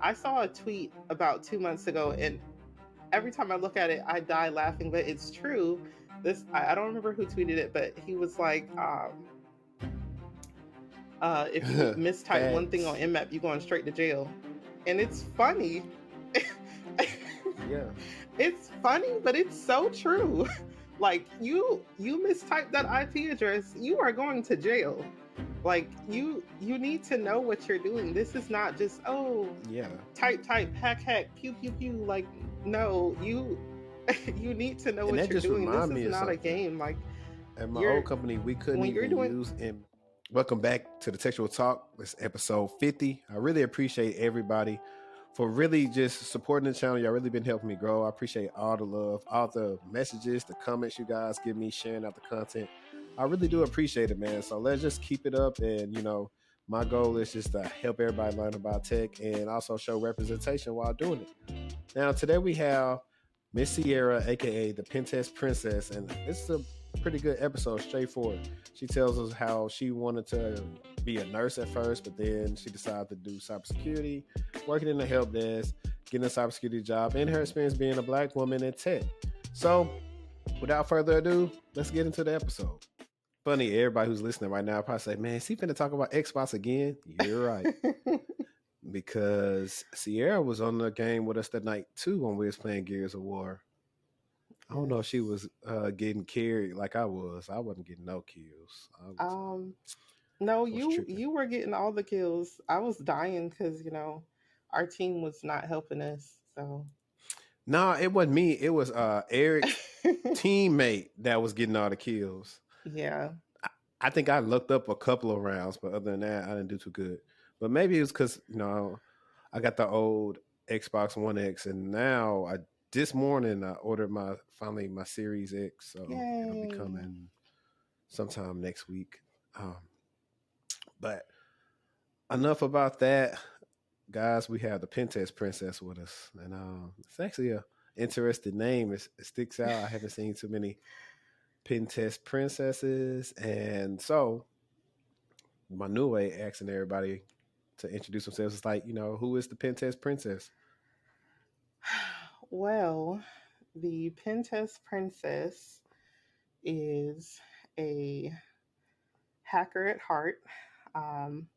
I saw a tweet about 2 months ago, and every time I look at it, I die laughing, but it's true. I don't remember who tweeted it, but he was like, if you mistype one thing on Facts. NMAP, you're going straight to jail. And it's funny. Yeah. It's funny, but it's so true. Like you mistype that IP address, you are going to jail. Like you need to know what you're doing. This is not just Yeah. type hack pew pew pew. Like no, you you need to know And what that you're just doing. This remind is me of not a something. game. Like At my you're old company, we couldn't when you're even doing use and welcome back to the TechTual Talk. It's episode 50. I really appreciate everybody for really just supporting the channel. Y'all really been helping me grow. I appreciate all the love, all the messages, the comments you guys give me, sharing out the content. I really do appreciate it, man. So let's just keep it up. And, my goal is just to help everybody learn about tech and also show representation while doing it. Now, today we have Miss Ciera, aka the Pentest Princesss, and it's a pretty good episode, straightforward. She tells us how she wanted to be a nurse at first, but then she decided to do cybersecurity, working in the help desk, getting a cybersecurity job, and her experience being a Black woman in tech. So, without further ado, let's get into the episode. Funny, everybody who's listening right now probably say, "Man, is he finna talk about Xbox again?" You're right. Because Ciera was on the game with us that night too when we was playing Gears of War. I don't know if she was getting carried like I was. I wasn't getting no kills. No, I was you tripping. were getting all the kills. I was dying because our team was not helping us. So No, it wasn't me. It was Eric's teammate that was getting all the kills. yeah. I think I looked up a couple of rounds, but other than that, I didn't do too good. But maybe it was because I got the old Xbox One X, and now this morning I ordered my Series X, so it'll be Yay. coming sometime next week. But enough about that, guys. We have the Pentest Princesss with us, and it's actually a interesting name. It sticks out. I haven't seen too many Pentest Princesses, and so my new way asking everybody to introduce themselves is like, who is the Pentest Princesss? Well, the Pentest Princess is a hacker at heart. Um,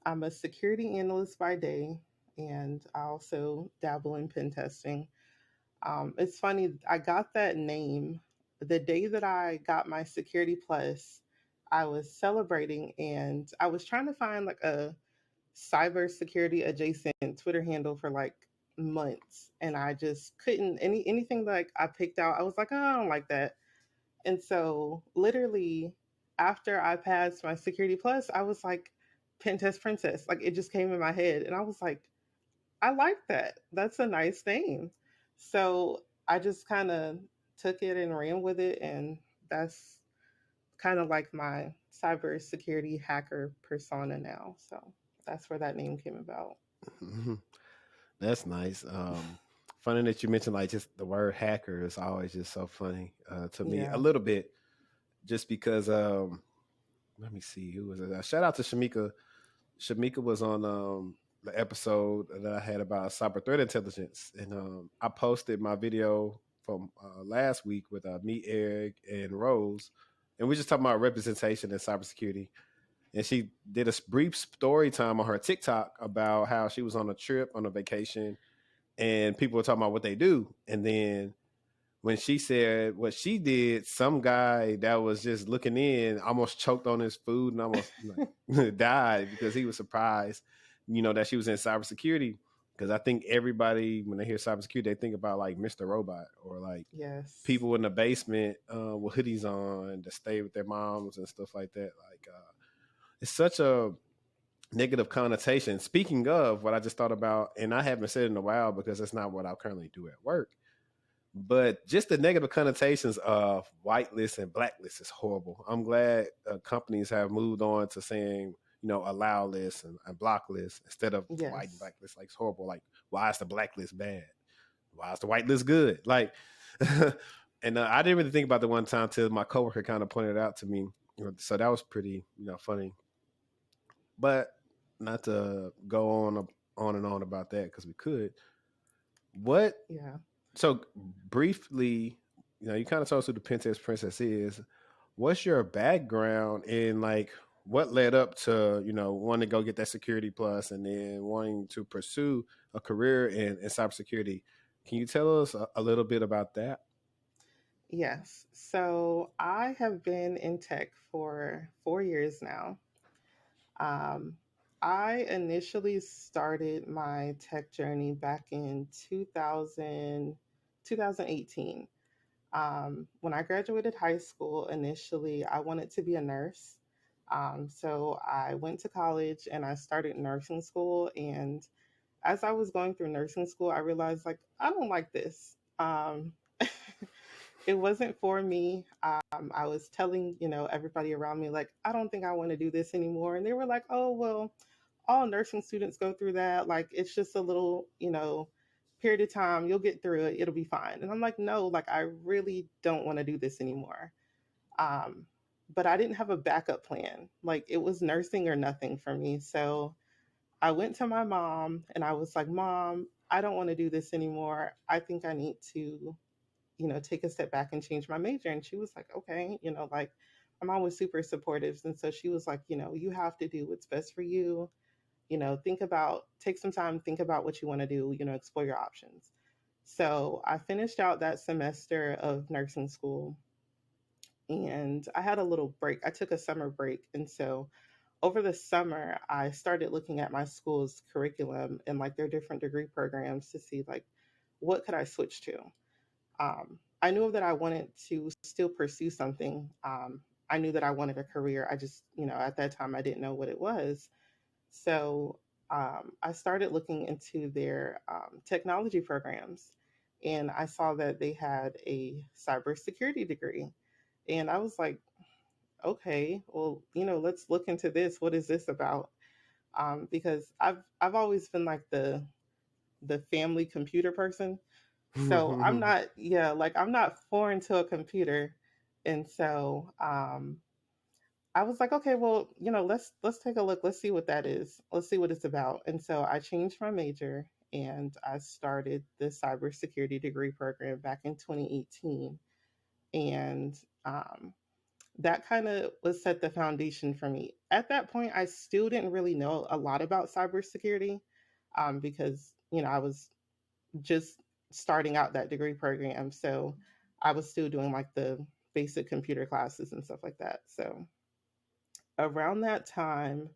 I'm a security analyst by day, and I also dabble in pen testing. It's funny, I got that name the day that I got my Security Plus. I was celebrating, and I was trying to find like a cybersecurity adjacent Twitter handle for like months, and I just couldn't anything like I picked out. I was like, oh, I don't like that. And so, literally, after I passed my Security Plus, I was like, Pentest Princess. Like, it just came in my head. And I was like, I like that. That's a nice name. So, I just kind of took it and ran with it. And that's kind of like my cybersecurity hacker persona now. So, that's where that name came about. That's nice. Funny that you mentioned like just the word hacker is always just so funny to me a Yeah. little bit, just because let me see who was it. Shout out to Shamika. Shamika was on the episode that I had about cyber threat intelligence, and I posted my video from last week with me, Eric, and Rose, and we just talking about representation in cybersecurity. And she did a brief story time on her TikTok about how she was on a trip, on a vacation, and people were talking about what they do. And then when she said what she did, some guy that was just looking in almost choked on his food and almost died because he was surprised, that she was in cybersecurity. Because I think everybody, when they hear cybersecurity, they think about like Mr. Robot or like Yes. people in the basement with hoodies on to stay with their moms and stuff like that. Like it's such a negative connotation. Speaking of what I just thought about, and I haven't said it in a while because that's not what I currently do at work, but just the negative connotations of whitelist and blacklist is horrible. I'm glad companies have moved on to saying, allow list and block list instead of white and Yes. blacklist. Like it's horrible. Like, why is the blacklist bad? Why is the whitelist good? Like, and I didn't really think about the one time till my coworker kind of pointed it out to me. So that was pretty, funny. But not to go on and on about that because we could. What Yeah. so briefly, you kind of told us who the Pentest Princess is. What's your background in like what led up to, wanting to go get that security plus and then wanting to pursue a career in cybersecurity? Can you tell us a little bit about that? Yes. So I have been in tech for 4 years now. Um, I initially started my tech journey back in 2018. When I graduated high school, initially I wanted to be a nurse. So I went to college and I started nursing school. And as I was going through nursing school, I realized like I don't like this. It wasn't for me. I was telling everybody around me like I don't think I want to do this anymore, and they were like, "Oh well, all nursing students go through that. Like it's just a little period of time. You'll get through it. It'll be fine." And I'm like, "No, like I really don't want to do this anymore." Um, but I didn't have a backup plan. Like it was nursing or nothing for me. So I went to my mom and I was like, "Mom, I don't want to do this anymore. I think I need to take a step back and change my major." And she was like, okay, like my mom was super supportive. And so she was like, you have to do what's best for you. Take some time, think about what you want to do, explore your options. So I finished out that semester of nursing school and I had a little break. I took a summer break. And so over the summer, I started looking at my school's curriculum and like their different degree programs to see like what could I switch to. I knew that I wanted to still pursue something. I knew that I wanted a career. I just, at that time, I didn't know what it was. So I started looking into their technology programs, and I saw that they had a cybersecurity degree. And I was like, okay, well, let's look into this. What is this about? Because I've always been like the family computer person. So I'm not, yeah, like I'm not foreign to a computer. And so I was like, okay, well, let's take a look. Let's see what that is. Let's see what it's about. And so I changed my major and I started the cybersecurity degree program back in 2018. And that kind of was set the foundation for me. At that point, I still didn't really know a lot about cybersecurity because, I was just starting out that degree program. So I was still doing like the basic computer classes and stuff like that. So around that time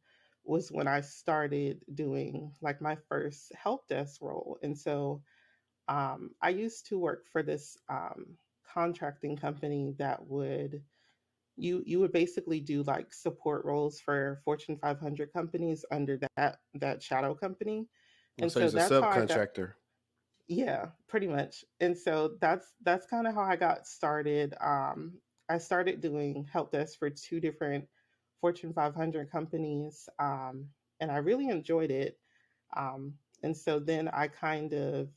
was when I started doing like my first help desk role. And so I used to work for this contracting company that would you would basically do like support roles for Fortune 500 companies under that shadow company. And So so he's a that's how I got. subcontractor. Yeah, pretty much. And so that's kind of how I got started. I started doing help desk for two different Fortune 500 companies, and I really enjoyed it. And so then I kind of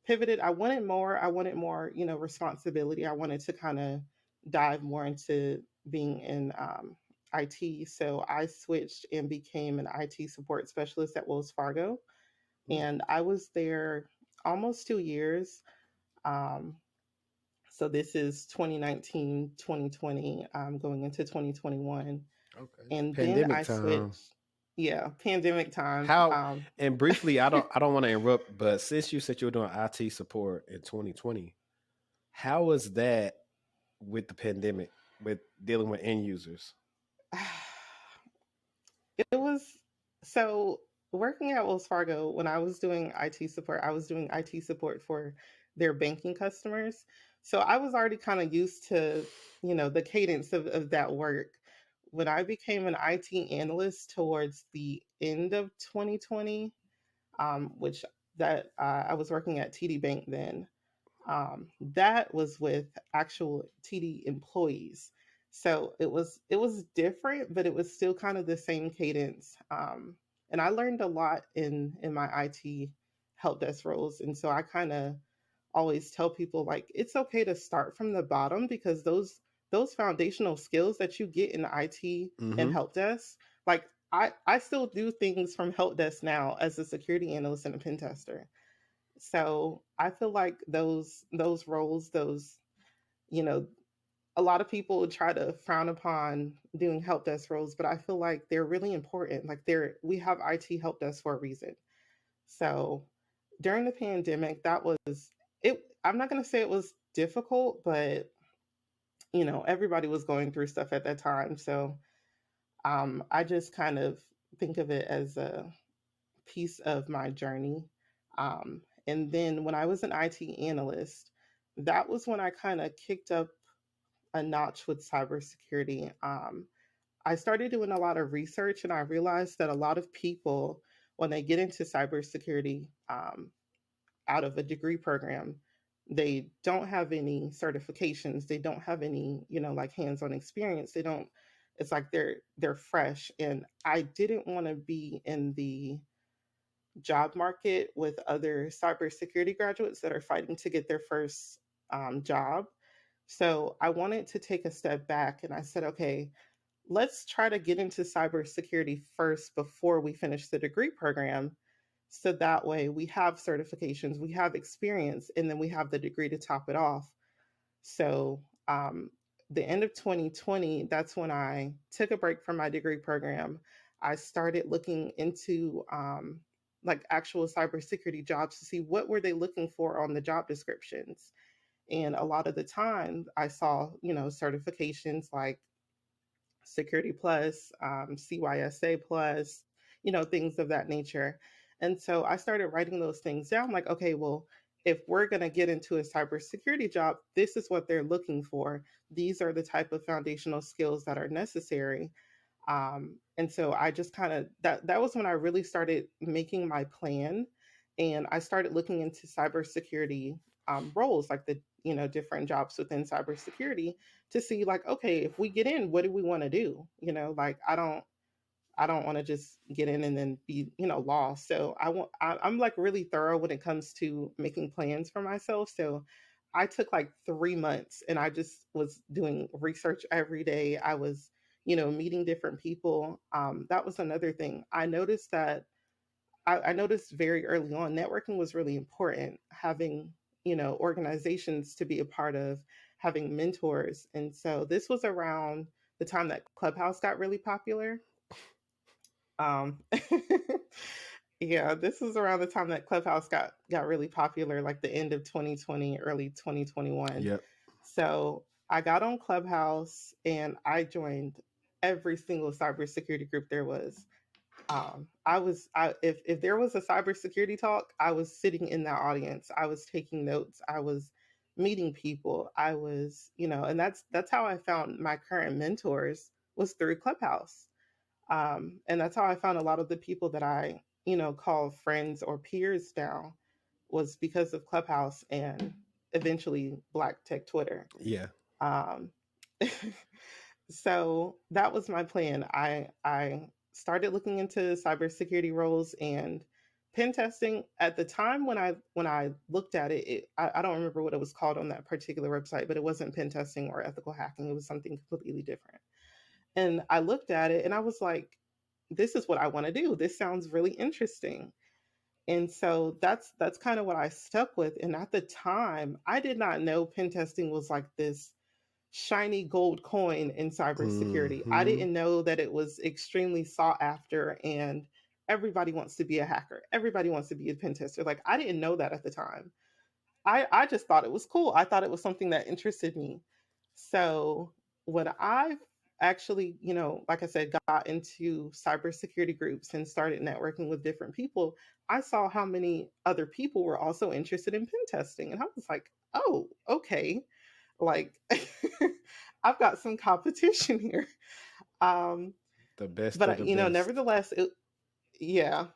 pivoted. I wanted more. I wanted more, responsibility. I wanted to kind of dive more into being in IT. So I switched and became an IT support specialist at Wells Fargo, Mm, and I was there almost 2 years. Um, so this is 2019, 2020, going into 2021. okay. And then Pandemic I time. switched, yeah, pandemic time. How and briefly, I don't want to interrupt, but since you said you were doing IT support in 2020, how was that with the pandemic, with dealing with end users? It was so working at Wells Fargo when I was doing IT support, I was doing IT support for their banking customers. So I was already kind of used to, the cadence of that work. When I became an IT analyst towards the end of 2020, which that I was working at TD Bank then, that was with actual TD employees. So it was different, but it was still kind of the same cadence. And I learned a lot in my IT help desk roles, and so I kind of always tell people like it's okay to start from the bottom because those foundational skills that you get in IT and Mm-hmm. help desk, like I still do things from help desk now as a security analyst and a pen tester. So I feel like those roles, those, you know, a lot of people would try to frown upon doing help desk roles, but I feel like they're really important. Like we have IT help desk for a reason. So during the pandemic, that was it. I'm not going to say it was difficult, but everybody was going through stuff at that time. So I just kind of think of it as a piece of my journey. And then when I was an IT analyst, that was when I kind of kicked up a notch with cybersecurity. I started doing a lot of research and I realized that a lot of people, when they get into cybersecurity out of a degree program, they don't have any certifications. They don't have any, like hands-on experience. They don't, it's like they're fresh. And I didn't want to be in the job market with other cybersecurity graduates that are fighting to get their first job. So I wanted to take a step back and I said, okay, let's try to get into cybersecurity first before we finish the degree program. So that way we have certifications, we have experience, and then we have the degree to top it off. So, the end of 2020, that's when I took a break from my degree program. I started looking into like actual cybersecurity jobs to see what were they looking for on the job descriptions. And a lot of the time, I saw certifications like Security Plus, CYSA Plus, things of that nature. And so I started writing those things down like, okay, well, if we're going to get into a cybersecurity job, this is what they're looking for. These are the type of foundational skills that are necessary. And so I just kind of that was when I really started making my plan, and I started looking into cybersecurity roles, like the different jobs within cybersecurity, to see like, okay, if we get in, what do we want to do? Like I don't want to just get in and then be lost. So I'm like really thorough when it comes to making plans for myself. So I took like 3 months and I just was doing research every day. I was meeting different people. That was another thing I noticed, that I noticed very early on, networking was really important. Having organizations to be a part of, having mentors. And so this was around the time that Clubhouse got really popular. um yeah, this was around the time that Clubhouse got really popular, like the end of 2020, early 2021. Yep. So I got on Clubhouse and I joined every single cybersecurity group there was. If there was a cybersecurity talk, I was sitting in that audience. I was taking notes. I was meeting people. I was, and that's how I found my current mentors, was through Clubhouse. And that's how I found a lot of the people that I, call friends or peers now, was because of Clubhouse and eventually Black Tech Twitter. Yeah. Um, so that was my plan. I started looking into cybersecurity roles and pen testing. At the time when I looked at it, I don't remember what it was called on that particular website, but it wasn't pen testing or ethical hacking. It was something completely different. And I looked at it and I was like, this is what I want to do. This sounds really interesting. And so that's kind of what I stuck with. And at the time, I did not know pen testing was like this shiny gold coin in cybersecurity. I Hmm. didn't know that it was extremely sought after and everybody wants to be a hacker. Everybody wants to be a pen tester. Like I didn't know that at the time. I just thought it was cool. I thought it was something that interested me. So when I actually, like I said, got into cybersecurity groups and started networking with different people, I saw how many other people were also interested in pen testing. And I was like, oh, okay. Like I've got some competition here. Um, The best but of the best. nevertheless, yeah.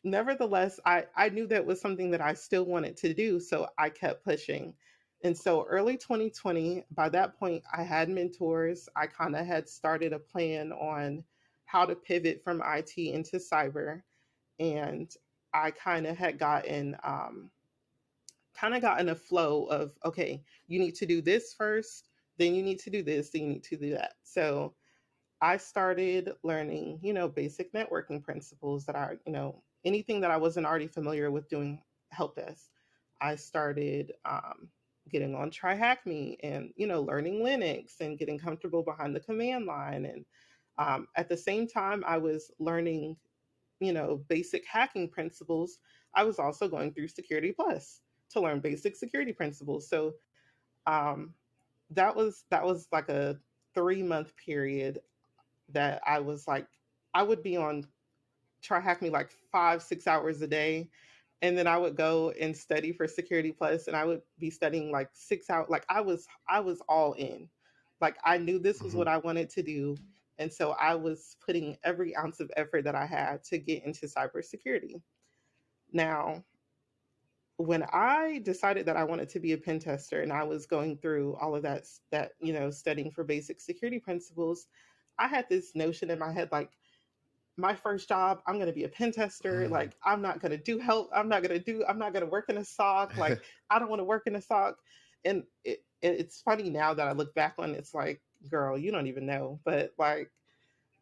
Nevertheless, I knew that was something that I still wanted to do, so I kept pushing. And so early 2020, by that point, I had mentors. I kind of had started a plan on how to pivot from IT into cyber, and I kind of got in a flow of, okay, you need to do this first, then you need to do this, then you need to do that. So I started learning, basic networking principles that anything that I wasn't already familiar with doing help desk. I started getting on Try Hack Me and, learning Linux and getting comfortable behind the command line. And at the same time, I was learning, basic hacking principles. I was also going through Security Plus to learn basic security principles. So um, that was like a 3 month period that I was like, I would be on Try Hack Me like 5, 6 hours a day. And then I would go and study for Security Plus, and I would be studying like 6 hours. Like I was all in. Like I knew this was Mm-hmm. what I wanted to do. And so I was putting every ounce of effort that I had to get into cybersecurity. Now, when I decided that I wanted to be a pen tester and I was going through all of that, studying for basic security principles, I had this notion in my head like, my first job, I'm going to be a pen tester. Like, I'm not going to do help. I'm not going to work in a SOC. Like, I don't want to work in a SOC. And it's funny now that I look back on it, it's like, girl, you don't even know. But like,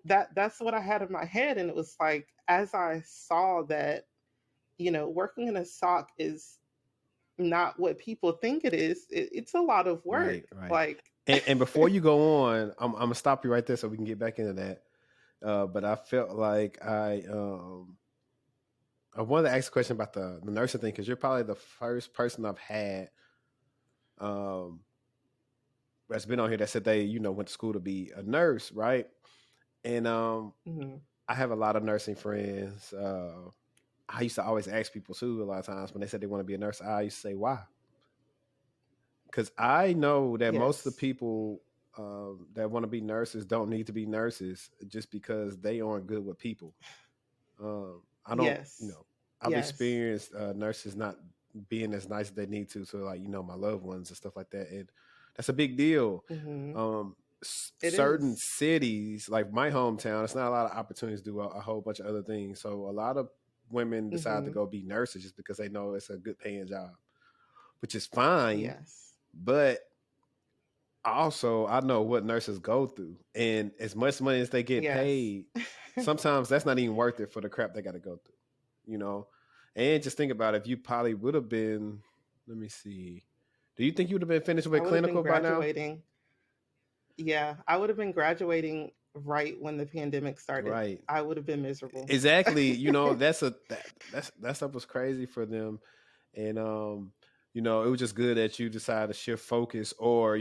that's what I had in my head. And it was like, as I saw that, working in a SOC is not what people think it is. It's a lot of work. Right, right. Like, And before you go on, I'm gonna stop you right there so we can get back into that. But I felt like I wanted to ask a question about the nursing thing, because you're probably the first person I've had um, that's been on here that said they, went to school to be a nurse, right? And mhm, I have a lot of nursing friends. I used to always ask people too, a lot of times when they said they want to be a nurse, I used to say, why? Because I know that most of the yes, people that want to be nurses don't need to be nurses just because they aren't good with people. I don't, yes, I've yes, experienced nurses not being as nice as they need to like, my loved ones and stuff like that. And that's a big deal. hmm Um, it Certain is. cities, like my hometown, it's not a lot of opportunities to do a whole bunch of other things. So a lot of women decide to hmm go be nurses just because they know it's a good paying job, which is fine. Yes. But also, I know what nurses go through, and as much money as they get Yes. paid, sometimes that's not even worth it for the crap they got to go through, you know. And just think about it, if you probably would have been. Let me see. Do you think you would have been finished I with would have been clinical by now? graduating. Yeah, I would have been graduating right when the pandemic started. Right. I would have been miserable. Exactly. That stuff was crazy for them, and it was just good that you decided to shift focus, or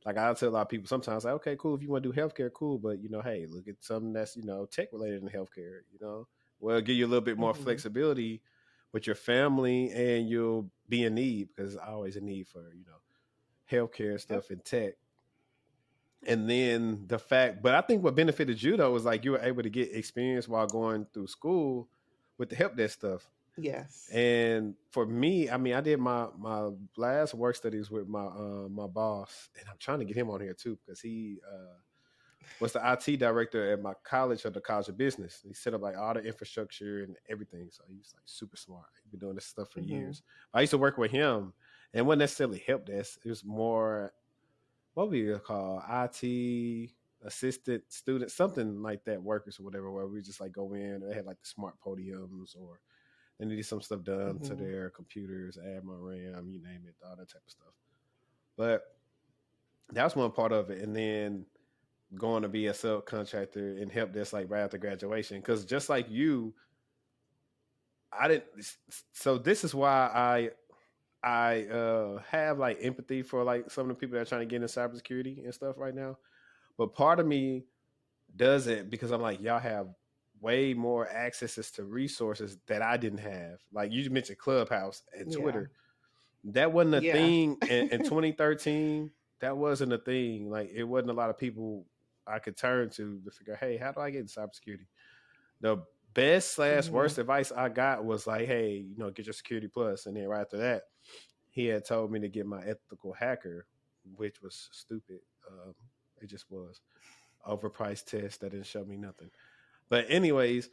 like I tell a lot of people sometimes, like, okay, cool, if you want to do healthcare, cool, but hey, look at something that's tech related in healthcare. Well, give you a little bit more hmm flexibility with your family, and you'll be in need, because always a need for healthcare Yep. stuff in tech. And then the fact, but I think what benefited you though was like you were able to get experience while going through school with the help desk stuff. Yes. And for me, I mean, I did my last work studies with my boss, and I'm trying to get him on here too, because he was the IT director at my college, of the College of Business. He set up like all the infrastructure and everything, so he's like super smart. He's been doing this stuff for hmm years. I used to work with him, and it wasn't necessarily help desk. It was more, what we call IT assistant student, something like that, workers or whatever, where we just like go in. They had like the smart podiums, or they needed some stuff done to hmm their computers, add more RAM, you name it, all that type of stuff. But that was one part of it. And then going to be a subcontractor and help desk like right after graduation. Because just like you, I didn't. So this is why I have like empathy for like some of the people that are trying to get into cybersecurity and stuff right now. But part of me doesn't, because I'm like, y'all have way more accesses to resources that I didn't have. Like you mentioned Clubhouse and Yeah. Twitter. That wasn't a Yeah. thing in 2013. That wasn't a thing. Like it wasn't a lot of people I could turn to figure, hey, how do I get in cybersecurity? The best slash hmm worst advice I got was like, hey, get your security plus. And then right after that, he had told me to get my ethical hacker, which was stupid. It just was overpriced test that didn't show me nothing. But anyways,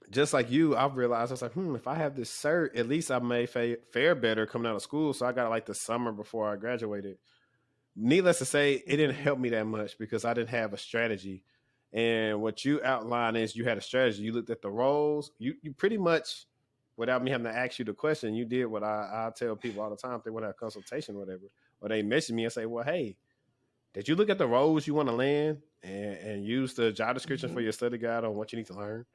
just like you, I've realized I was like, if I have this cert, at least I may fare better coming out of school. So I got like the summer before I graduated. needless to say, it didn't Mhm. help me that much because I didn't have a strategy. And what you outline is you had a strategy. You looked at the roles. You pretty much, without me having to ask you the question, you did what I tell people all the time if they want to have a consultation or whatever, or they message me and say, well, hey, did you look at the roles you want to land and use the job description for Mhm. your study guide on what you need to learn?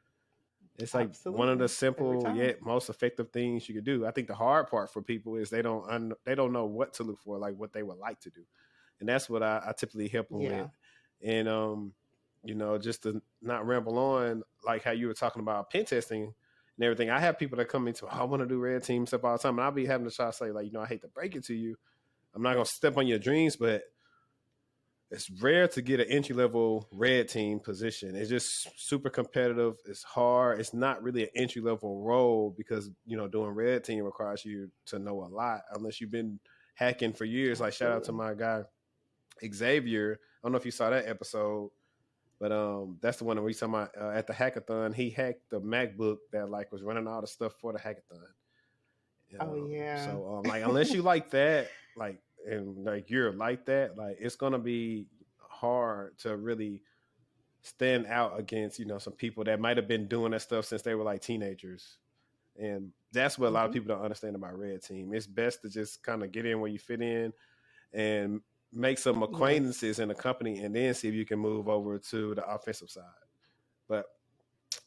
It's like one of the Absolutely. Every simple time. yet most effective things you could do. I think the hard part for people is they don't know what to look for, like what they would like to do, and that's what I typically help them with. Yeah. And just to not ramble on, like how you were talking about pen testing and everything. I have people that come into, I want to do red team stuff all the time, and I'll be having to try to say, like, I hate to break it to you, I'm not gonna step on your dreams, but it's rare to get an entry level red team position. It's just super competitive. It's hard. It's not really an entry level role because doing red team requires you to know a lot unless you've been hacking for years. Like shout out to Absolutely. my guy Xavier. I don't know if you saw that episode, but that's the one that we talking about at the hackathon. He hacked the MacBook that like was running all the stuff for the hackathon. Oh yeah. Like unless you like that, like and like you're like that, like it's gonna be hard to really stand out against some people that might have been doing that stuff since they were like teenagers. And that's what a lot of Mhm. people don't understand about red team. It's best to just kind of get in where you fit in and make some Yes. acquaintances in the company and then see if you can move over to the offensive side. But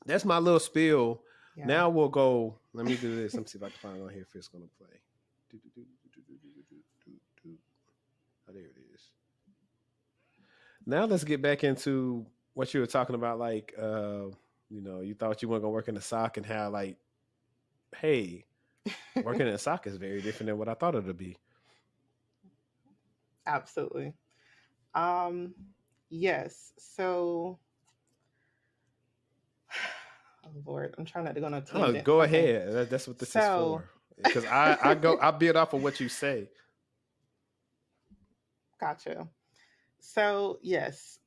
that's my little spiel. Yeah. Now we'll go. Let me do this. Let me see if I can find on here if it's going to play. Oh, there it is. Now let's get back into what you were talking about. Like, you thought you weren't going to work in the SOC and how, like, hey, working in a SOC is very different than what I thought it would be. Absolutely. Um, yes. So, oh Lord, I'm trying not to go on a Oh, tangent. go Okay. ahead. That's what this is So, for. Because I build off of what you say. gotcha. So, yes,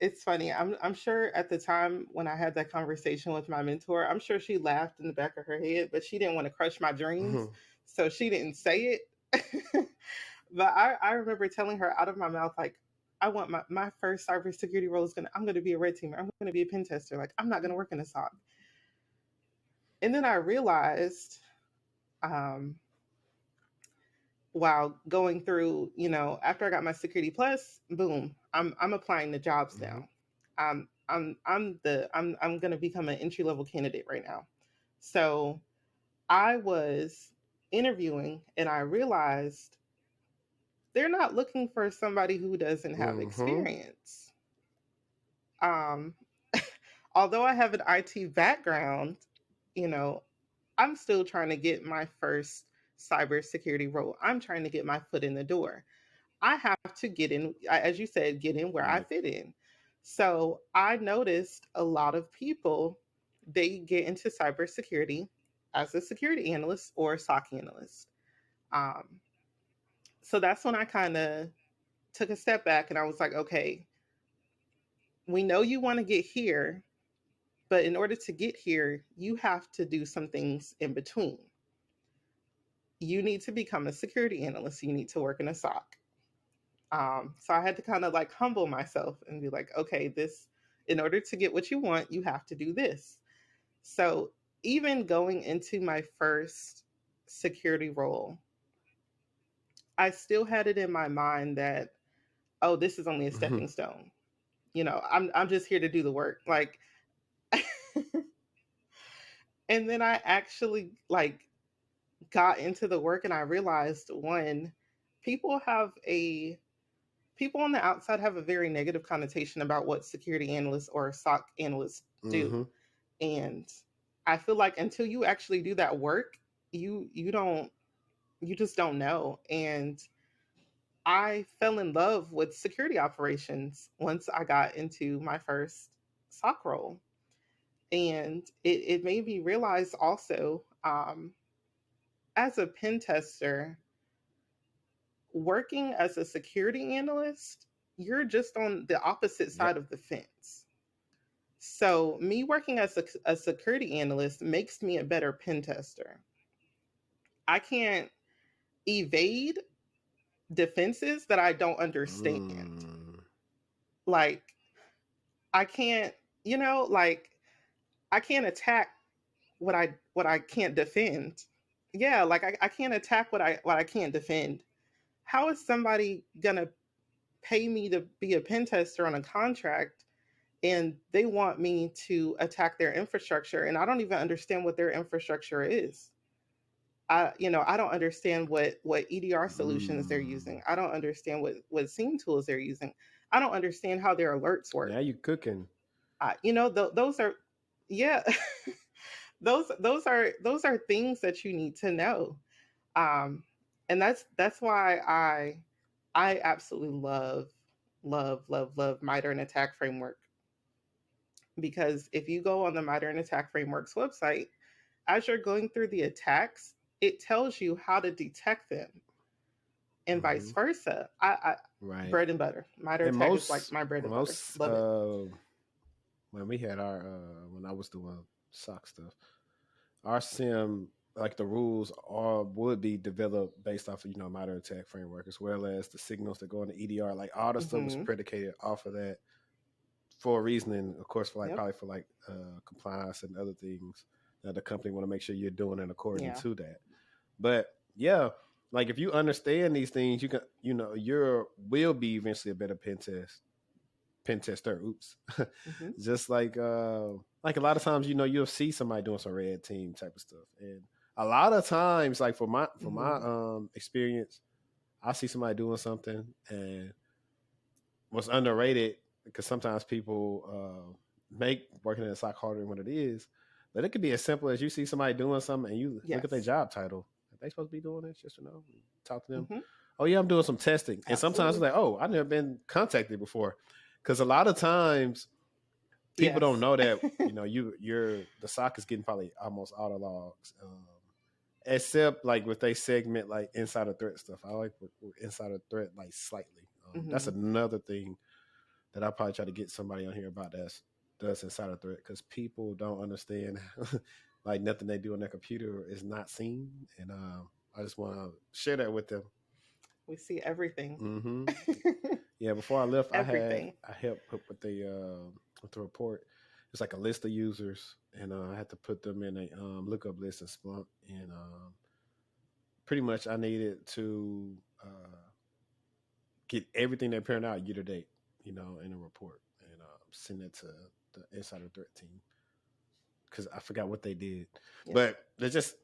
it's funny. I'm sure at the time when I had that conversation with my mentor, I'm sure she laughed in the back of her head, but she didn't want to crush my dreams. Mhm. So she didn't say it. But I remember telling her out of my mouth, like, I want my first cybersecurity role I'm gonna be a red teamer. I'm gonna be a pen tester. Like, I'm not gonna work in a SOC. And then I realized, um, while going through, after I got my security plus, boom, I'm applying to jobs Mhm. now. I'm gonna become an entry level candidate right now. So I was interviewing and I realized they're not looking for somebody who doesn't have Mhm. experience. Um, although I have an IT background, you know, I'm still trying to get my first cybersecurity role. I'm trying to get my foot in the door. I have to get in, as you said, get in where I Right. fit in. So I noticed a lot of people, they get into cybersecurity as a security analyst or a SOC analyst. Um, so that's when I kind of took a step back and I was like, okay, we know you want to get here, but in order to get here, you have to do some things in between. You need to become a security analyst, you need to work in a SOC. So I had to kind of like humble myself and be like, okay, in order to get what you want, you have to do this. So even going into my first security role, I still had it in my mind that, oh, this is only a Mhm. stepping stone. I'm just here to do the work. Like, and then I actually like got into the work and I realized one, people have a people on the outside have a very negative connotation about what security analysts or SOC analysts do. Mhm. And I feel like until you actually do that work, you just don't know. And I fell in love with security operations once I got into my first SOC role. And it made me realize also, as a pen tester, working as a security analyst, you're just on the opposite Yep. side of the fence. So, me working as a security analyst makes me a better pen tester. I can't evade defenses that I don't understand. Like, I can't, like, I can't attack what I can't defend. Yeah, like I can't attack what I can't defend. How is somebody gonna pay me to be a pen tester on a contract and they want me to attack their infrastructure and I don't even understand what their infrastructure is? I don't understand what EDR solutions they're using. I don't understand what SIEM tools they're using. I don't understand how their alerts work. Now you cooking. Those are, yeah, those are things that you need to know. Um, and that's why I absolutely love MITRE and Attack Framework, because if you go on the MITRE and Attack Framework's website, as you're going through the attacks, it tells you how to detect them, and vice versa. Right. Bread and butter. MITRE And Attack is like my bread and butter. Love it. when we had our when I was doing SOC stuff, our SIM, like the rules would be developed based off of MITRE ATT&CK framework, as well as the signals that go into EDR. Like all the stuff was predicated off of that for a reasoning, of course, for like probably for like compliance and other things that the company want to make sure you're doing it according to that. But yeah, like if you understand these things, you can you will be eventually a better pen tester. Oops. Just like a lot of times, you'll see somebody doing some red team type of stuff, and a lot of times, like for my experience, I see somebody doing something and what's underrated, because sometimes people make working in a SOC harder than what it is. But it could be as simple as you see somebody doing something and you look at their job title. Are they supposed to be doing this? Just talk to them. Oh yeah, I'm doing some testing. And sometimes it's like, oh, I've never been contacted before. Because a lot of times people don't know that, you're the SOC is getting probably almost all the logs. Except like with they segment like insider threat stuff. I like with insider threat like slightly. That's another thing that I probably try to get somebody on here about does insider threat, because people don't understand like nothing they do on their computer is not seen, and I just want to share that with them. We see everything. Yeah, before I left, I helped put with the report. It's like a list of users, and I had to put them in a lookup list in Splunk, and pretty much I needed to get everything they printed out year to date, in a report, and send it to the insider threat team, because I forgot what they did. But they're just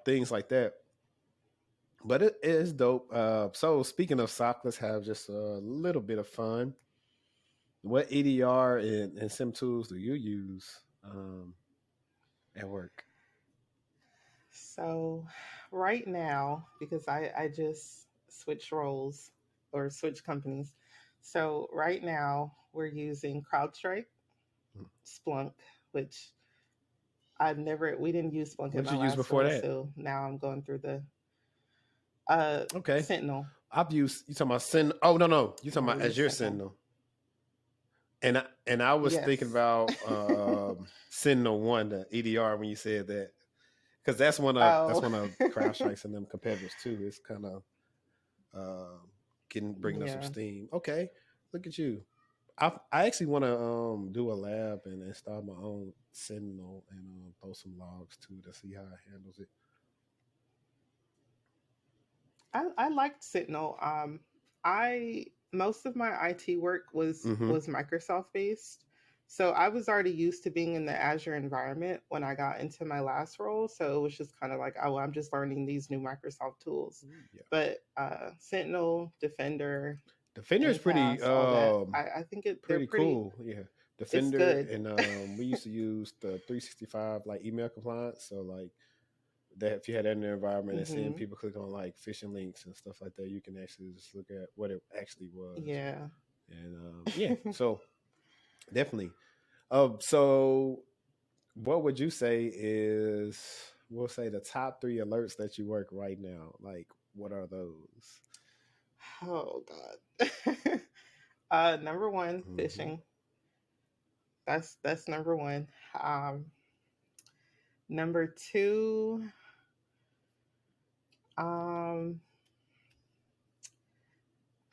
things like that. But it is dope. So speaking of SOC, let's have just a little bit of fun. What EDR and SIM tools do you use at work? So right now, because I just switched roles or switched companies. So right now we're using CrowdStrike, Splunk, which we didn't use Splunk in What my did you use last before role. that? So now I'm going through the Okay. Sentinel. I've used, you talking about Sentinel? Oh no, you talking about Azure Sentinel. And I was thinking about Sentinel One, the EDR, when you said that, because that's one of CrowdStrike's and them competitors too. It's kind of bringing up some steam. Okay, look at you. I actually want to do a lab and install my own Sentinel and post some logs too to see how it handles it. I liked Sentinel. Most of my IT work was Microsoft based. So I was already used to being in the Azure environment when I got into my last role. So it was just kind of like, oh, I'm just learning these new Microsoft tools. But Sentinel, Defender is pretty all that, I think they're pretty cool. Yeah. Defender, and we used to use the 365 like email compliance. So like that, if you had that in the environment and seeing people click on like phishing links and stuff like that, you can actually just look at what it actually was. Yeah. And so definitely. So what would you say is, we'll say, the top 3 alerts that you work right now? Like, what are those? Oh God. Number one, phishing. That's number one. Number two,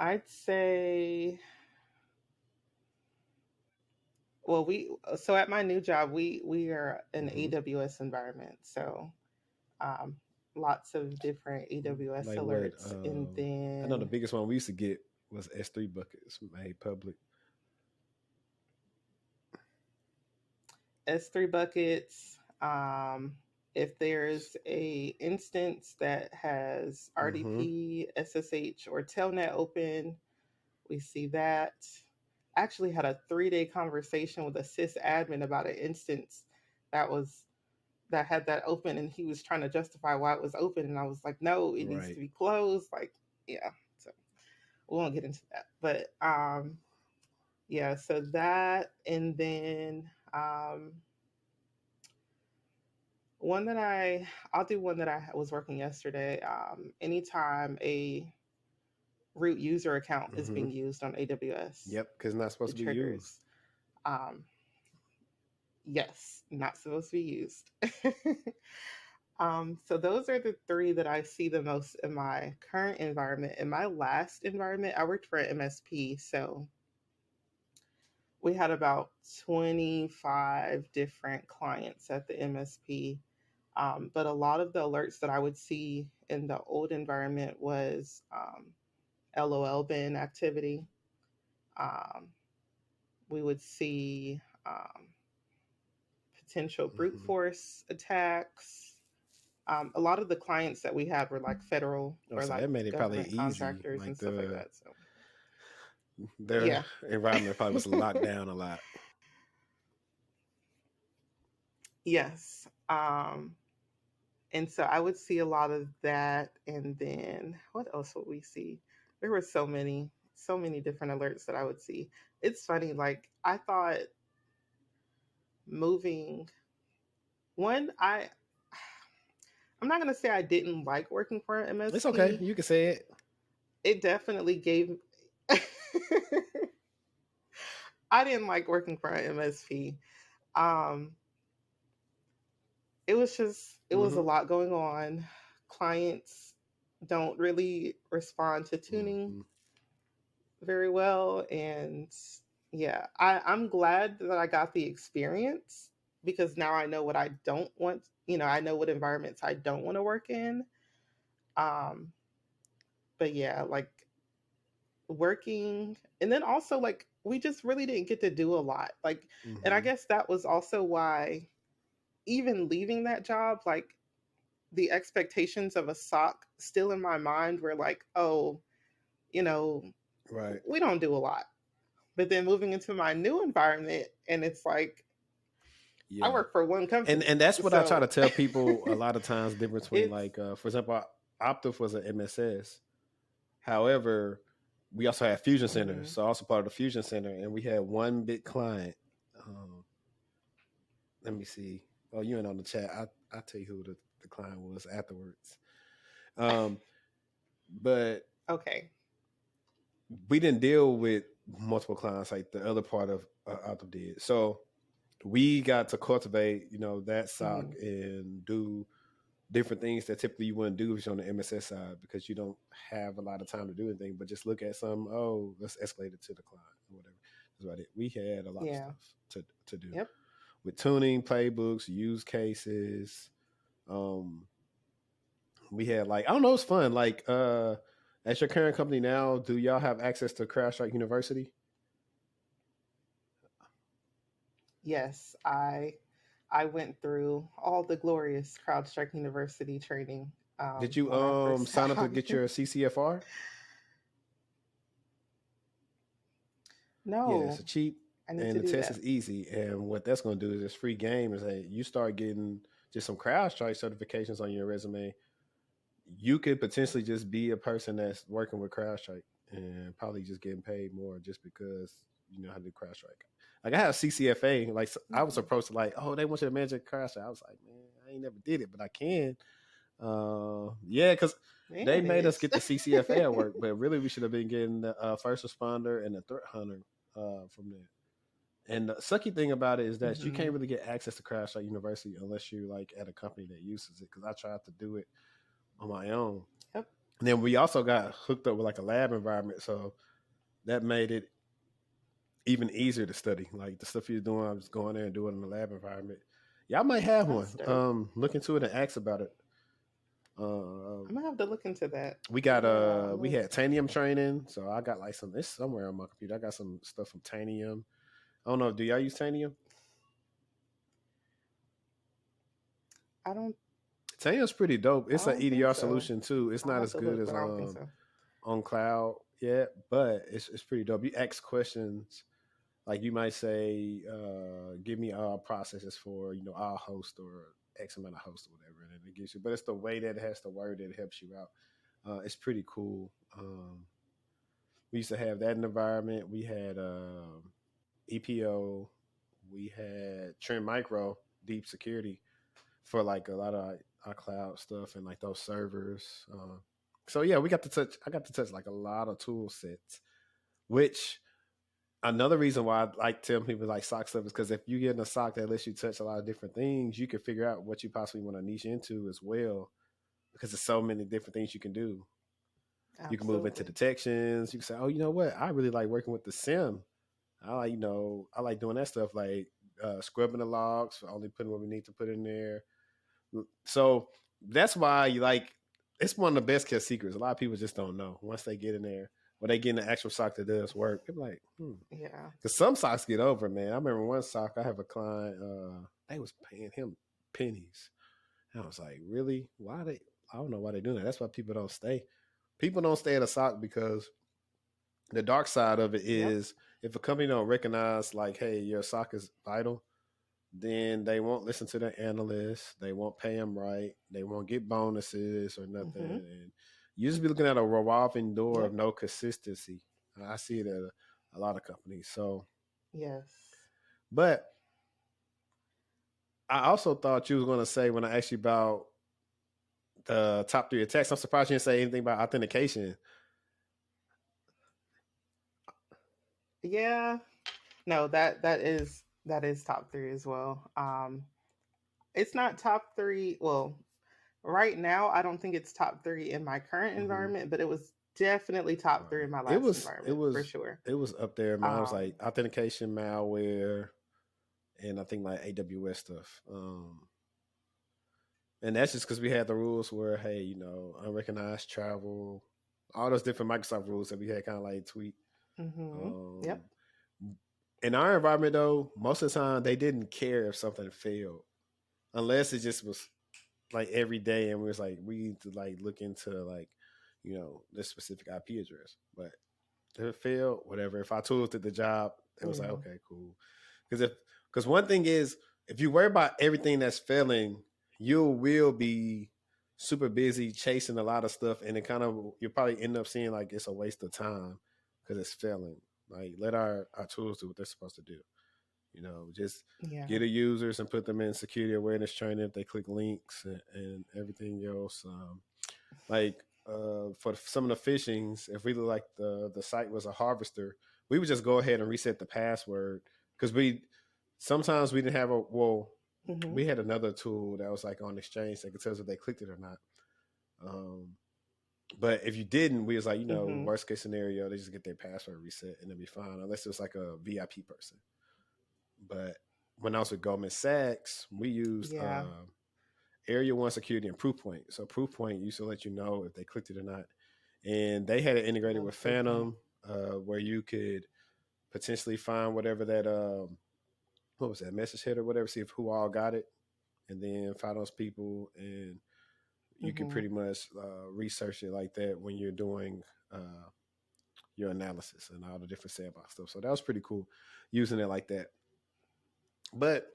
I'd say, well, so at my new job, we are an Mm-hmm. AWS environment, so um, lots of different AWS Like what? alerts, and I know the then biggest one we used to get was S3 buckets made public. S3 buckets. If there's a instance that has Mm-hmm. RDP, SSH, or Telnet open, we see that. Actually had a 3-day conversation with a sysadmin about an instance that was that had that open, and he was trying to justify why it was open, and I was like, no, it needs to Right. be closed. Like, yeah. So we won't get into that. But yeah, so that, and then one that I'll do one that I was working yesterday. Anytime a root user account is Mm-hmm. being used on AWS, Yep, because it's not supposed it to be used. triggers. Um, yes, not supposed to be used. So those are the three that I see the most in my current environment. In my last environment, I worked for an MSP, so we had about 25 different clients at the MSP. But a lot of the alerts that I would see in the old environment was LOL bin activity. Um, we would see potential brute Mm-hmm. force attacks. A lot of the clients that we had were like federal Oh, or so like that made it probably government easy. contractors Like and stuff like that. So their yeah, environment probably was locked down a lot. yes. And so I would see a lot of that. And then what else would we see? There were so many different alerts that I would see. It's funny, like I thought moving one, I'm not gonna say I didn't like working for an It's okay. MSP. You can say it. It definitely gave I didn't like working for an MSP. Um, it was Mm-hmm. a lot going on. Clients don't really respond to tuning Mm-hmm. very well, and yeah, I'm glad that I got the experience because now I know what I don't want. I know what environments I don't want to work in. Um, but yeah, like working, and then also like we just really didn't get to do a lot. Like, and I Mm-hmm. guess that was also why even leaving that job, like the expectations of a sock still in my mind were like, oh, you know, Right. we don't do a lot. But then moving into my new environment, and it's like I Yeah. work for one And company, that's what I try to so tell people a lot of times. The difference between it's like, for example, Optif was an MSS. However, we also had Fusion Center, mhm. so also part of the Fusion Center, and we had one big client. Um, let me see. Oh, you ain't on the chat. I'll tell you who the client was afterwards. Um, but Okay. we didn't deal with multiple clients like the other part of Optif did. So we got to cultivate, that sock Mhm. and do different things that typically you wouldn't do if you're on the MSS side because you don't have a lot of time to do anything, but just look at some, oh, let's escalate it to the client or whatever. That's about it. We had a lot of Yeah. stuff to do Yep. with tuning, playbooks, use cases. Um, we had like, I don't know, it's fun. Like, at your current company now, do y'all have access to CrowdStrike University? Yes, I went through all the glorious CrowdStrike University training Did you when I first sign up to started. get your CCFR? Yeah, No, it's a cheap I need and to the do test that. is easy. And what that's going to do is it's free game. Is that you start getting just some CrowdStrike certifications on your resume, you could potentially just be a person that's working with CrowdStrike and probably just getting paid more just because you know how to do CrowdStrike. Like I have CCFA. Like I was Mhm. approached like, oh, they want you to manage CrowdStrike. I was like, man, I ain't never did it, but I can. Yeah, because they made us Manage. get the CCFA at work, but really we should have been getting the first responder and the threat hunter from there. And the sucky thing about it is that you can't Mhm. really get access to CrowdStrike University unless you like at a company that uses it. Because I tried to do it on my own, Yep. And then we also got hooked up with like a lab environment, so that made it even easier to study. Like the stuff you're doing, I was going there and doing it in the lab environment. Y'all might have one. That's dope. Look into it and ask about it. I'm gonna have to look into that. We got Yeah, I we love had Tanium training, so I got like some. It's somewhere on my computer. I got some stuff from Tanium. I don't know. Do y'all use Tanium? I don't. Tanium's pretty dope. I It's an don't think EDR so. solution too. It's I'll not have as to good look, as but I don't think so. on cloud yet, but it's pretty dope. You ask questions like you might say, "Give me all processes for our host or X amount of hosts or whatever," and then it gives you. But it's the way that it has to word that helps you out. It's pretty cool. We used to have that in the environment. We had EPO. We had Trend Micro Deep Security for like a lot of our cloud stuff and like those servers. So yeah, we got to touch. I got to touch like a lot of tool sets, which another reason why I like telling people like SOC stuff is because if you get in a SOC that lets you touch a lot of different things, you can figure out what you possibly want to niche into as well. Because there's so many different things you can do. Absolutely. You can move into detections. You can say, oh, you know what? I really like working with the SIM. I like, I like doing that stuff like scrubbing the logs, only putting what we need to put in there. So that's why you like, it's one of the best kept secrets. A lot of people just don't know once they get in there. When they get in the actual SOC that does work, they're like, yeah. Because some SOCs get over, man. I remember one SOC, I have a client, they was paying him pennies. And I was like, really? Why they? I don't know why they're doing that. That's why people don't stay. People don't stay at a SOC because the dark side of it is if a company don't recognize like, hey, your SOC is vital, then they won't listen to the analysts. They won't pay them right. They won't get bonuses or nothing. And you just be looking at a revolving door of no consistency. I see it at a lot of companies. So yes, but I also thought you was going to say when I asked you about the top 3 attacks, I'm surprised you didn't say anything about authentication. Yeah, no, that is top 3 as well. It's not top 3. Well, right now, I don't think it's top 3 in my current environment, but it was definitely top 3 in my It last was environment for sure. it was up there. Mine was like authentication, malware, and I think like AWS stuff. And that's just because we had the rules where, hey, unrecognized travel, all those different Microsoft rules that we had kind of like tweaked. Yep. In our environment, though, most of the time they didn't care if something failed, unless it just was like every day, and we was like, we need to like look into like, this specific IP address. But if it failed, whatever. If our tools did the job, it was like, okay, cool. Because one thing is, if you worry about everything that's failing, you will be super busy chasing a lot of stuff, and it kind of you'll probably end up seeing like it's a waste of time because it's failing. Like let our tools do what they're supposed to do. Just get the users and put them in security awareness training if they click links and everything else. For some of the phishings, if we look like the site was a harvester, we would just go ahead and reset the password because sometimes we didn't have we had another tool that was like on Exchange that could tell us if they clicked it or not. But if you didn't, we was like, worst case scenario, they just get their password reset and it'll be fine, unless it's like a VIP person. But when I was with Goldman Sachs, we used Area 1 security and Proofpoint. So Proofpoint used to let you know if they clicked it or not. And they had it integrated with Phantom, where you could potentially find whatever that, what was that, message header, whatever, see if who all got it, and then find those people. And you can pretty much research it like that when you're doing your analysis and all the different sandbox stuff. So that was pretty cool using it like that. But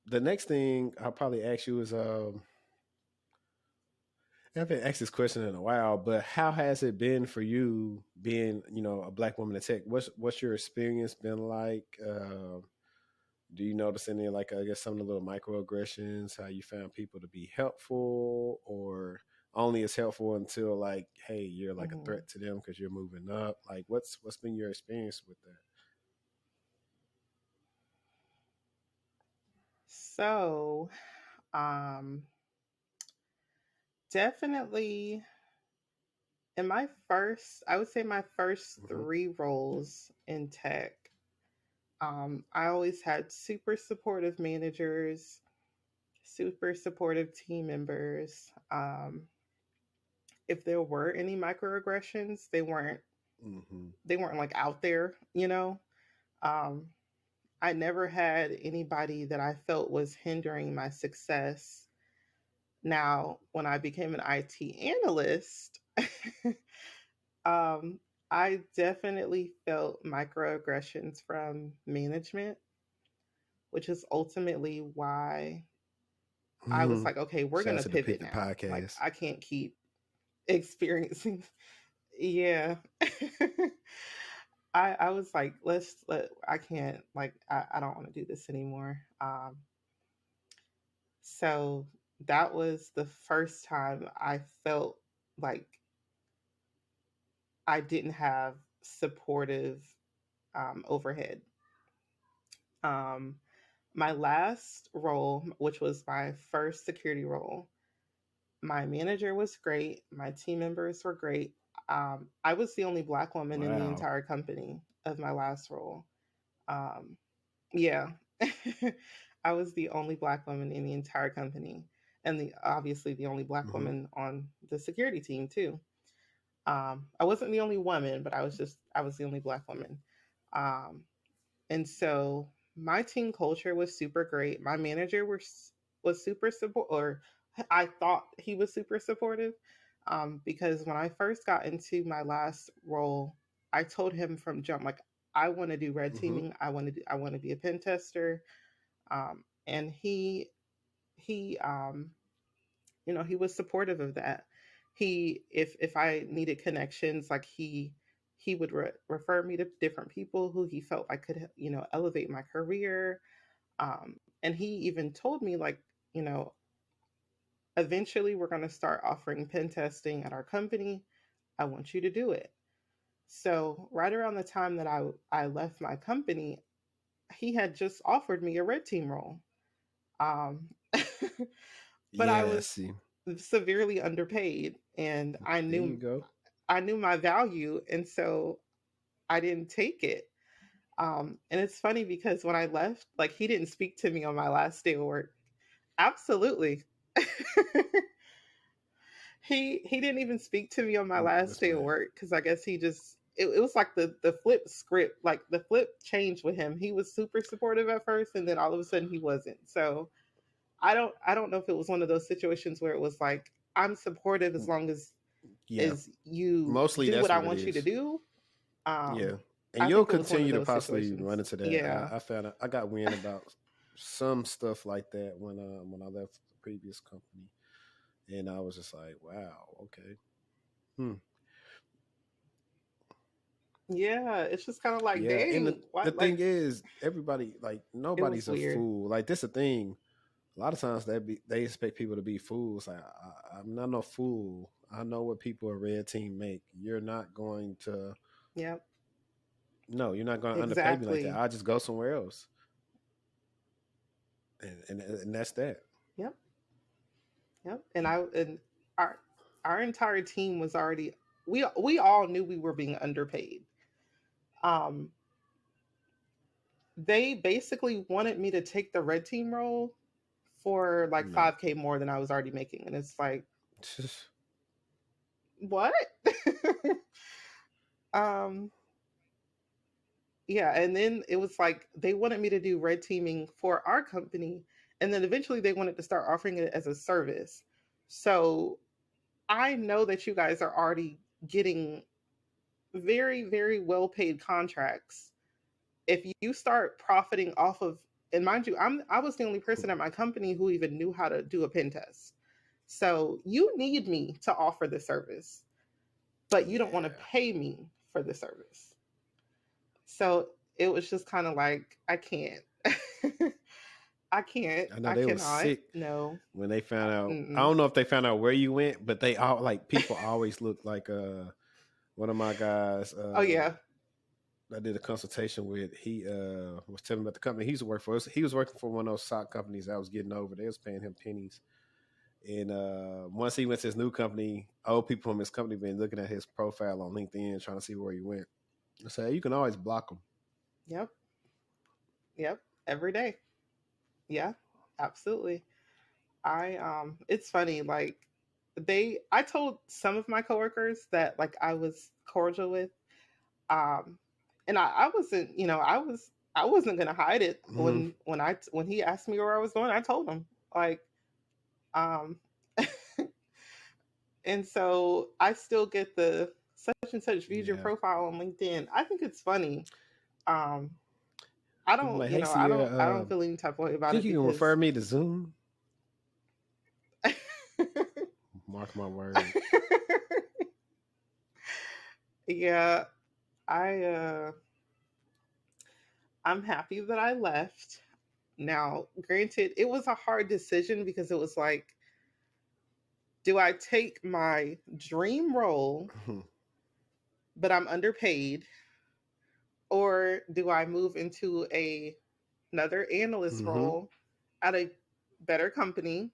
the next thing I'll probably ask you is, I haven't asked this question in a while, but how has it been for you being, a Black woman in tech? What's your experience been like? Do you notice any, like, I guess some of the little microaggressions, how you found people to be helpful, or only as helpful until like, hey, you're like a threat to them because you're moving up? Like, what's been your experience with that? So, definitely in my first, I would say my first Mm-hmm. 3 roles in tech, I always had super supportive managers, super supportive team members. If there were any microaggressions, Mm-hmm. they weren't like out there, you know. Um, I never had anybody that I felt was hindering my success. Now, when I became an IT analyst, um, I definitely felt microaggressions from management, which is ultimately why I was Mm-hmm. like, okay, we're Shout going out to to the pivot Pivot now. Like, Podcast. I can't keep experiencing. Yeah. I was like, I can't, like, I don't want to do this anymore. So that was the first time I felt like I didn't have supportive overhead. Um, my last role, which was my first security role, my manager was great. My team members were great. I was the only Black woman in the Wow. entire company of my last role. Um, yeah, I was the only Black woman in the entire company, and obviously the only Black Mm-hmm. woman on the security team too. I wasn't the only woman, but I was the only Black woman. Um, and so my team culture was super great. My manager was super support, or I thought he was super supportive, because when I first got into my last role, I told him from jump, like, I want to do red Mm-hmm. teaming. I want to be a pen tester. And he he was supportive of that. He if I needed connections, like he would refer me to different people who he felt like could elevate my career. And he even told me, like, you know eventually we're going to start offering pen testing at our company. I want you to do it. So right around the time that I left my company, he had just offered me a red team role. um, but I Yeah, was see. severely underpaid, and There you go. I knew my value, and so I didn't take it. And it's funny because when I left, like, he didn't speak to me on my last day of work. Absolutely. He didn't even speak to me on my last That's day of mad. work, because I guess he just it was like the flip script, like the flip changed with him. He was super supportive at first, and then all of a sudden he wasn't. So I don't know if it was one of those situations where it was like, I'm supportive as long Yeah. as you Mostly do what that's I what it want you to is. do. Yeah. Um, And I you'll think it was one of continue to those possibly situations. run into that. Yeah. I found I got wind about some stuff like that when I left the previous company. And I was just like, wow, okay. Hmm. Yeah. It's just kind of like, Yeah. And dang, the what? thing Like, is, everybody, like, it was nobody's a weird. fool. Like, this a thing. A lot of times they expect people to be fools. Like, I'm not no fool. I know what people a red team make. You're not going to Yep. no, you're not going to underpay me like that. Exactly. I'll just go somewhere else. And that's that. Yep. Yep. And our our entire team was already, we all knew we were being underpaid. Um, they basically wanted me to take the red team role for like No. 5K more than I was already making. And it's like, what? um, yeah. And then it was like they wanted me to do red teaming for our company. And then eventually they wanted to start offering it as a service. So I know that you guys are already getting very, very well paid contracts. If you start profiting off of, and mind you, I was the only person at my company who even knew how to do a pen test. So you need me to offer the service, but you don't want to Yeah. pay me for the service. So it was just kind of like, I can't. I can't. I know I they was cannot. sick No. when they found out. I Mm-mm. don't know if they found out where you went, but they all like people always look like one of my guys Oh yeah. I did a consultation with. He was telling me about the company he used to work for. He was working for one of those sock companies I was getting over. They was paying him pennies. And once he went to his new company, old people from his company been looking at his profile on LinkedIn, trying to see where he went. I say you can always block him. Yep. Yep. Every day. Yeah. Absolutely. It's funny, like I told some of my coworkers that like I was cordial with, um and I wasn't, I wasn't gonna hide it Mm-hmm. when he asked me where I was going. I told him, like, um and so I still get the such and such viewed your Yeah. profile on LinkedIn. I think it's funny. um I People don't, like, hey Ciera, I don't feel any type of way about think it you can refer because me to Zoom? Mark my word. yeah, I I'm happy that I left. Now, granted, it was a hard decision because it was like, do I take my dream role, but I'm underpaid, or do I move into another analyst Mm-hmm. role at a better company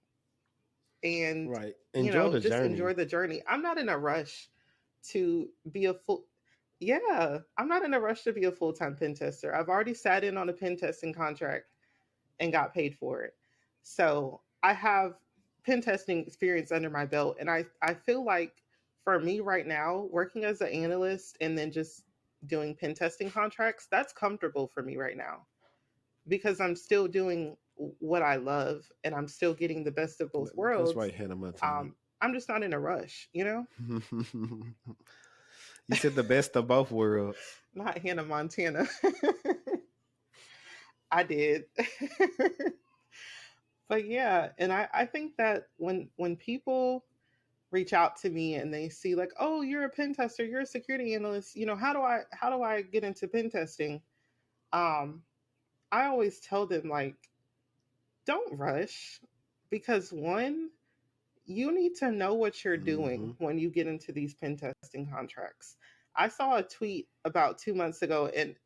and, Right. Enjoy the just journey. enjoy the journey? I'm not in a rush to be a full yeah, I'm not in a rush to be a full-time pen tester. I've already sat in on a pen testing contract and got paid for it. So I have pen testing experience under my belt. And I feel like for me right now, working as an analyst and then just doing pen testing contracts, that's comfortable for me right now because I'm still doing what I love and I'm still getting the best of both That's worlds. right, Hannah Montana. I'm just not in a rush, You said the best of both worlds. Not Hannah Montana. I did. But yeah, and I think that when people reach out to me and they see like, oh, you're a pen tester, you're a security analyst, how do I get into pen testing? Um, I always tell them like, don't rush, because one, you need to know what you're Mm-hmm. doing when you get into these pen testing contracts. I saw a tweet about 2 months ago, and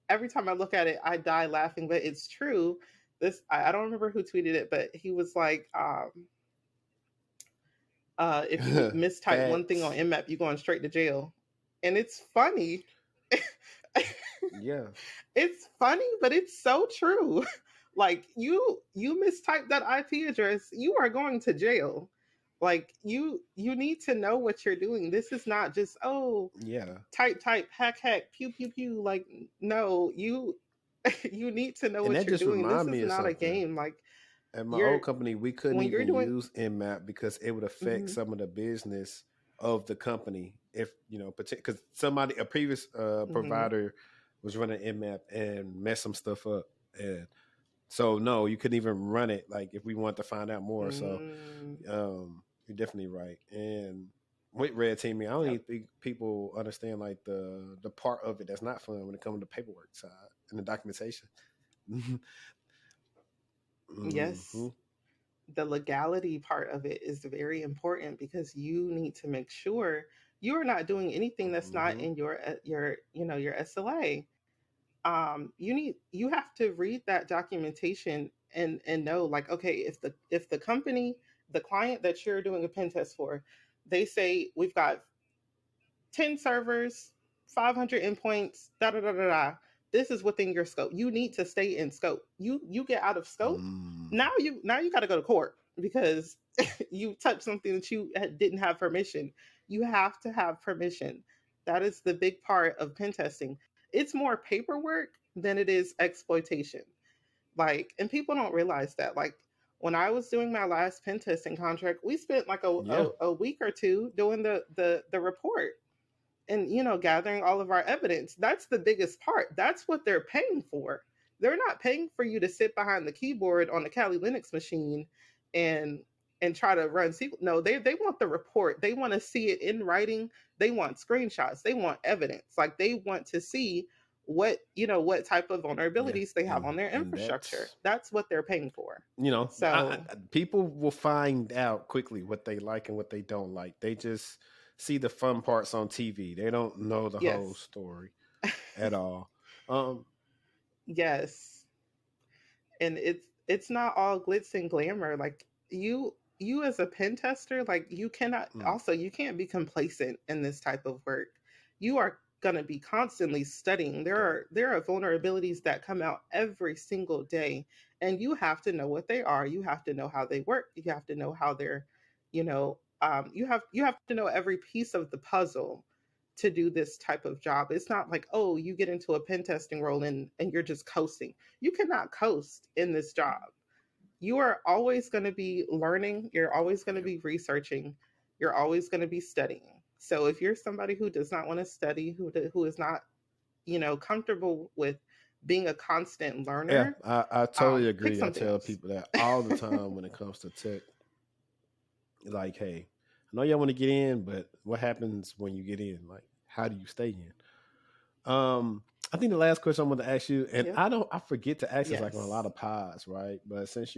every time I look at it, I die laughing, but it's true. I don't remember who tweeted it, but he was like, if you mistype one thing on Facts. NMAP, you're going straight to jail. And it's funny. Yeah. It's funny, but it's so true. Like you mistype that IP address, you are going to jail. Like you need to know what you're doing. This is not just, oh, Yeah. type hack pew pew pew. Like, no, you you need to know And what that you're just doing. This reminded is me of not a something. game. Like, At my you're old company, we couldn't when you're even doing use NMAP because it would affect mhm, some of the business of the company. If because somebody, a previous mhm, provider, was running NMAP and messed some stuff up, and so no, you couldn't even run it. Like if we want to find out more, so mm, you're definitely right. And with red teaming, I don't yep. even think people understand like the part of it that's not fun when it comes to paperwork side and the documentation. Yes, Hmm. the legality part of it is very important because you need to make sure you are not doing anything that's not Hmm. in your SLA. You have to read that documentation and know, like, okay, if the company, the client that you're doing a pen test for, they say we've got 10 servers, 500 endpoints, da da da da da. This is within your scope. You need to stay in scope. You get out of scope, Mm. now you got to go to court because you touched something that you didn't have permission. You have to have permission. That is the big part of pen testing. It's more paperwork than it is exploitation. Like, and people don't realize that. Like, when I was doing my last pen testing contract, we spent like Yeah. a week or two doing the report and gathering all of our evidence. That's the biggest part. That's what they're paying for. They're not paying for you to sit behind the keyboard on the Kali Linux machine and try to run SQL. No, they want the report. They want to see it in writing. They want screenshots. They want evidence. Like, they want to see what type of Yeah. vulnerabilities they have on their And infrastructure. that's That's what they're paying for. So people will find out quickly what they like and what they don't like. They just see the fun parts on TV. They don't know the whole yes, story at all. Um, yes, and it's not all glitz and glamour. Like, you as a pen tester, like you cannot also you can't be complacent in this type of work. You are going to be constantly studying. There are vulnerabilities that come out every single day, and you have to know what they are. You have to know how they work. You have to know how they're, you have to know every piece of the puzzle to do this type of job. It's not like, oh, you get into a pen testing role and you're just coasting. You cannot coast in this job. You are always going to be learning, you're always going to be researching, you're always going to be studying. So if you're somebody who does not want to study, who is not, comfortable with being a constant Yeah, learner, I totally pick agree. I something tell else. people that all the time when it comes to tech. Like, hey, I know y'all want to get in, but what happens when you get in? Like, how do you stay in? I think the last question I'm going to ask you, and Yeah. I forget to ask this like on a lot Yes. of pods, right? But since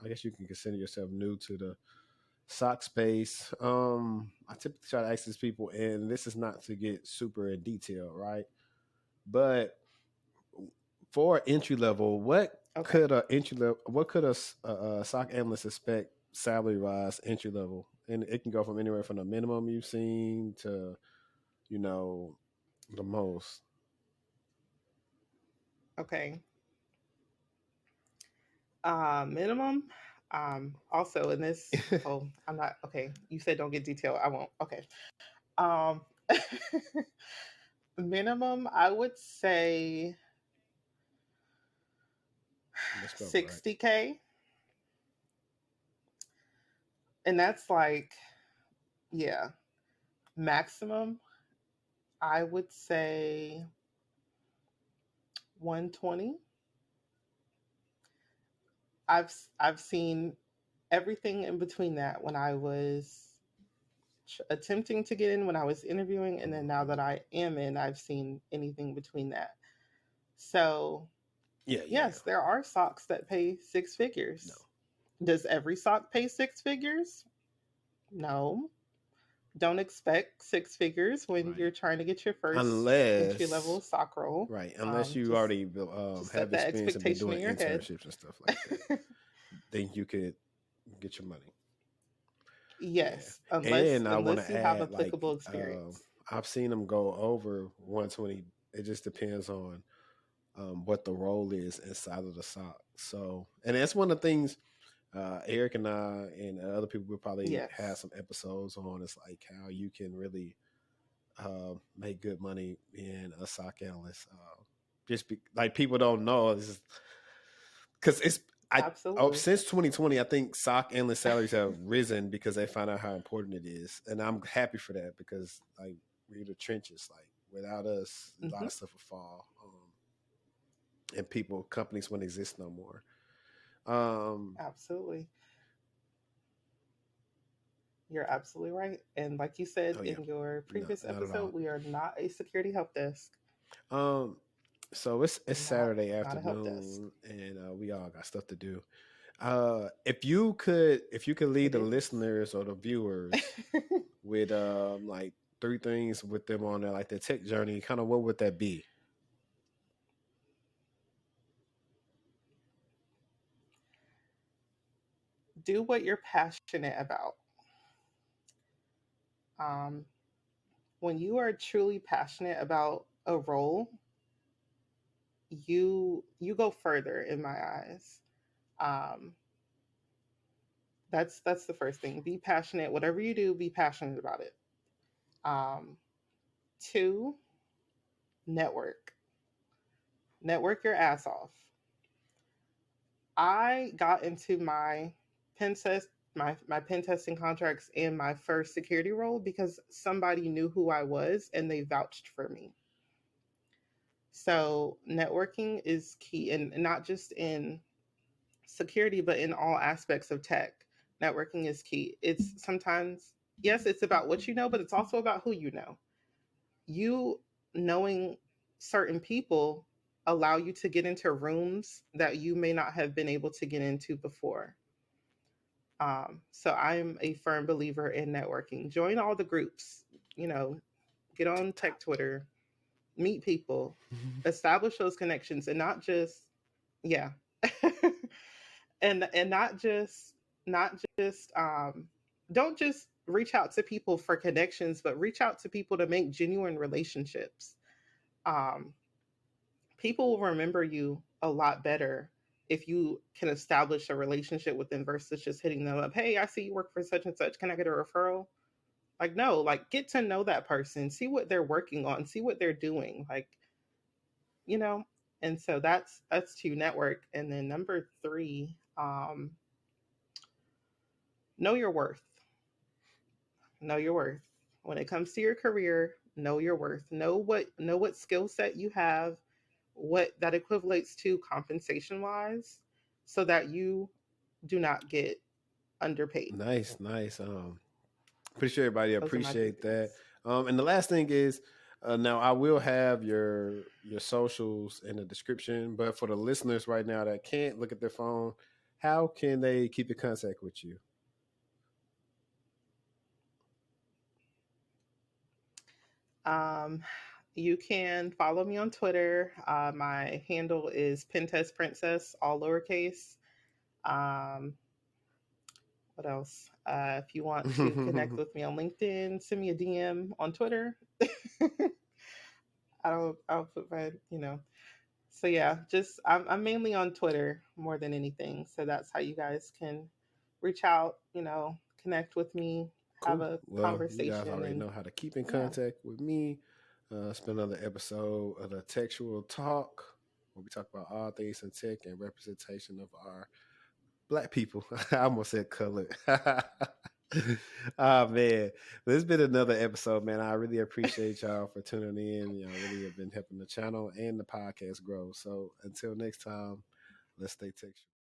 I guess you can consider yourself new to the sock space. I typically try to ask these people, and this is not to get super in detail, right? But for entry level, Okay. what could a SOC analyst expect salary wise entry level? And it can go from anywhere from the minimum you've seen to, you know, the most. Okay. Minimum. Also in this, oh, I'm not okay. You said don't get detailed. I won't. Okay. Um Minimum, I would say Let's go, right? 60K. And that's like, yeah, maximum, I would say 120. I've seen everything in between that when I was attempting to get in, when I was interviewing, and then now Mhm. that I am in, I've seen anything between that. So, Yeah, yeah. yes, there are socks that pay six No. figures. Does every sock pay six figures? No. Don't expect six figures when Right. you're trying to get your first entry Unless level sock role. Right, unless you Just already set have that experience and been expectation doing in your head. internships and stuff like that, then you could get your money. Yeah, Yes, unless and I want unless to you have add, like, applicable experience. I've seen them go over 120. It just depends on what the role is inside of the sock. So, and that's one of the things Eric and I and other people will probably have Yes, some episodes on. It's like how you can really make good money being a sock analyst. Like people don't know this is because it's I absolutely. since 2020, I think sock analyst salaries have risen because they find out how important it is, and I'm happy for that because like we're the trenches. Like without us, a lot Hmm. of stuff will fall, and companies wouldn't exist no more. Um, Absolutely. You're absolutely right. And like you said oh yeah, in your no, previous not at episode, all. we are not a security help desk. Um, so it's Not Saturday not a help desk. afternoon, and we all got stuff to do. If you could lead It the is. listeners or the viewers with like three things with them on there, like their tech journey, kind of what would that be? Do what you're passionate about. Um, when you are truly passionate about a role, you go further in my eyes. Um, that's the first thing. Be passionate. Whatever you do, be passionate about it. Um, two, network. Network your ass off. I got into pen test my pen testing contracts and my first security role because somebody knew who I was and they vouched for me. So networking is key, and not just in security, but in all aspects of tech. Networking is key. It's sometimes, yes, it's about what you know, but it's also about who you know. You knowing certain people allow you to get into rooms that you may not have been able to get into before. So I'm a firm believer in networking. Join all the groups, you know, get on tech TikTok. Twitter, meet people, establish those connections, and not just, yeah, and not just not just don't just reach out to people for connections, but reach out to people to make genuine relationships. Um, People will remember you a lot better if you can establish a relationship with them versus just hitting them up. Hey, I see you work for such and such. Can I get a referral? Like, no, like get to know that person, see what they're working on, see what they're doing. Like, you know, and so that's to network. And then number three, know your worth. Know your worth. When it comes to your career, know your worth. Know what skill set you have, what that equates to compensation wise, so that you do not get underpaid. Nice, nice. Pretty sure everybody Those are my three appreciate that. things. And the last thing is, now I will have your socials in the description, but for the listeners right now that can't look at their phone, how can they keep in contact with you? Um, you can follow me on Twitter. My handle is Pentest Princesss, all lowercase. Um, what else? If you want to connect with me on LinkedIn, send me a DM on Twitter. I'll put my. So yeah, just I'm mainly on Twitter more than anything. So that's how you guys can reach out, connect with me, have Cool. a Well, you guys conversation, already and know how to keep in yeah. contact with me. It's been another episode of the TechTual Talk, where we talk about all things in tech and representation of our Black people. I almost said colored. Oh man, this has been another episode, man. I really appreciate y'all for tuning in. Y'all really have been helping the channel and the podcast grow. So until next time, let's stay textual.